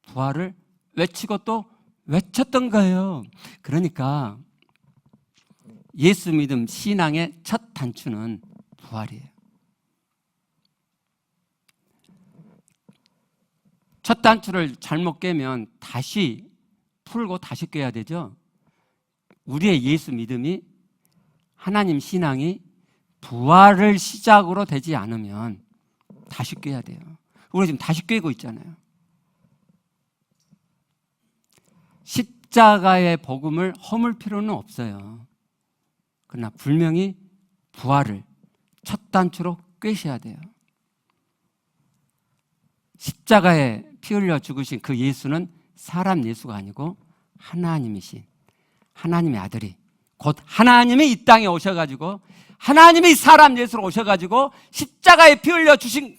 부활을 외치고 또 외쳤던 거예요. 그러니까 예수 믿음 신앙의 첫 단추는 부활이에요. 첫 단추를 잘못 깨면 다시 풀고 다시 꿰야 되죠. 우리의 예수 믿음이, 하나님 신앙이 부활을 시작으로 되지 않으면 다시 꿰야 돼요. 우리 지금 다시 꿰고 있잖아요. 십자가의 복음을 허물 필요는 없어요. 그러나 분명히 부활을 첫 단추로 꿰셔야 돼요. 십자가에 피 흘려 죽으신 그 예수는 사람 예수가 아니고 하나님이신 하나님의 아들이, 곧 하나님이 이 땅에 오셔가지고 하나님이 사람 예수로 오셔가지고 십자가에 피 흘려 주신,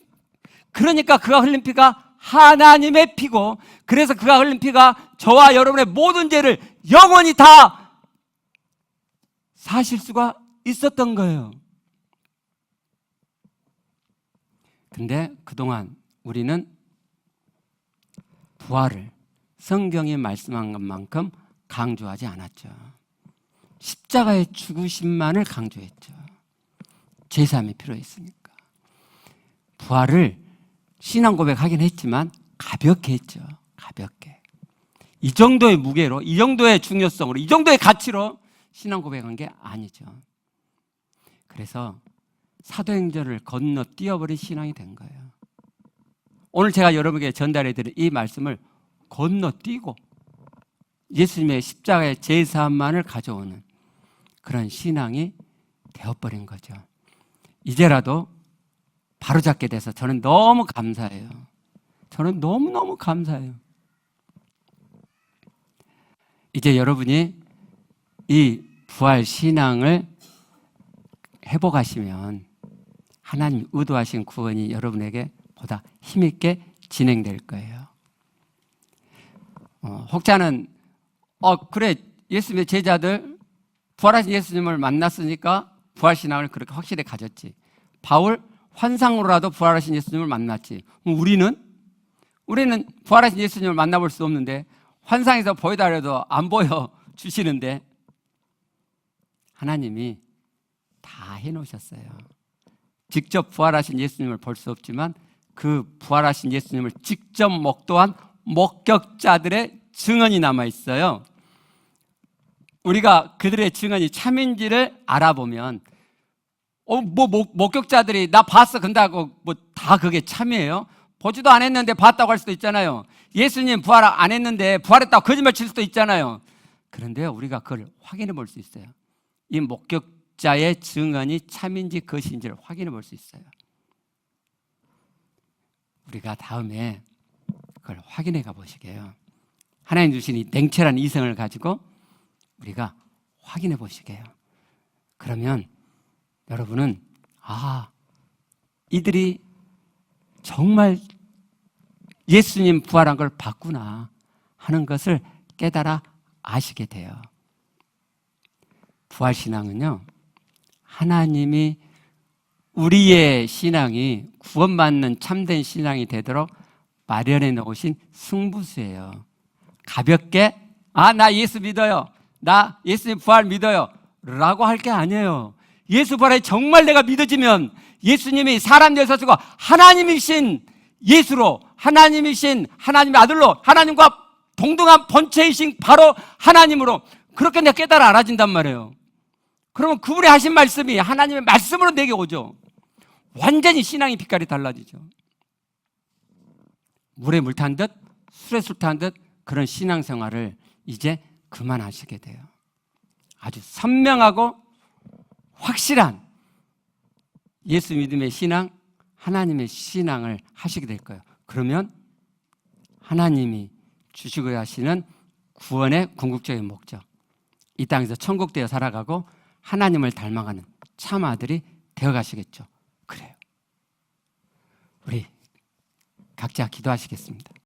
그러니까 그가 흘린 피가 하나님의 피고, 그래서 그가 흘린 피가 저와 여러분의 모든 죄를 영원히 다 사실 수가 있었던 거예요. 근데 그동안 우리는 부활을 성경이 말씀한 것만큼 강조하지 않았죠. 십자가의 죽으심만을 강조했죠. 제사함이 필요했으니까. 부활을 신앙 고백하긴 했지만 가볍게 했죠. 가볍게. 이 정도의 무게로, 이 정도의 중요성으로, 이 정도의 가치로 신앙 고백한 게 아니죠. 그래서 사도행전을 건너뛰어버린 신앙이 된 거예요. 오늘 제가 여러분에게 전달해드린 이 말씀을 건너뛰고 예수님의 십자가의 제사함만을 가져오는 그런 신앙이 되어버린 거죠. 이제라도 바로잡게 돼서 저는 너무 감사해요. 저는 너무너무 감사해요. 이제 여러분이 이 부활 신앙을 회복하시면 하나님 의도하신 구원이 여러분에게 보다 힘있게 진행될 거예요. 혹자는 그래, 예수님의 제자들 부활하신 예수님을 만났으니까 부활신앙을 그렇게 확실히 가졌지. 바울 환상으로라도 부활하신 예수님을 만났지. 우리는 부활하신 예수님을 만나볼 수 없는데 환상에서 보여달라도 안 보여주시는데 하나님이 다 해놓으셨어요. 직접 부활하신 예수님을 볼 수 없지만 그 부활하신 예수님을 직접 목도한 목격자들의 증언이 남아있어요. 우리가 그들의 증언이 참인지를 알아보면 목격자들이 나 봤어 근다고 다 그게 참이에요? 보지도 안 했는데 봤다고 할 수도 있잖아요. 예수님 부활 안 했는데 부활했다고 거짓말 칠 수도 있잖아요. 그런데요, 우리가 그걸 확인해 볼 수 있어요. 이 목격자의 증언이 참인지 거짓인지를 확인해 볼 수 있어요. 우리가 다음에 그걸 확인해 가 보시게요. 하나님 주신 이 냉철한 이성을 가지고 우리가 확인해 보시게요. 그러면 여러분은 이들이 정말 예수님 부활한 걸 봤구나 하는 것을 깨달아 아시게 돼요. 부활신앙은요, 하나님이 우리의 신앙이 구원받는 참된 신앙이 되도록 마련해 놓으신 승부수예요. 가볍게 나 예수 믿어요, 나 예수님 부활 믿어요 라고 할 게 아니에요. 예수 부활이 정말 내가 믿어지면 예수님이 사람 되어서 쓰고 하나님이신 예수로, 하나님이신 하나님의 아들로, 하나님과 동등한 본체이신 바로 하나님으로 그렇게 내가 깨달아 알아진단 말이에요. 그러면 그분이 하신 말씀이 하나님의 말씀으로 내게 오죠. 완전히 신앙의 빛깔이 달라지죠. 물에 물 탄 듯 술에 술 탄 듯 그런 신앙생활을 이제 그만하시게 돼요. 아주 선명하고 확실한 예수 믿음의 신앙, 하나님의 신앙을 하시게 될 거예요. 그러면 하나님이 주시고 하시는 구원의 궁극적인 목적, 이 땅에서 천국 되어 살아가고 하나님을 닮아가는 참 아들이 되어 가시겠죠. 그래요. 우리 각자 기도하시겠습니다.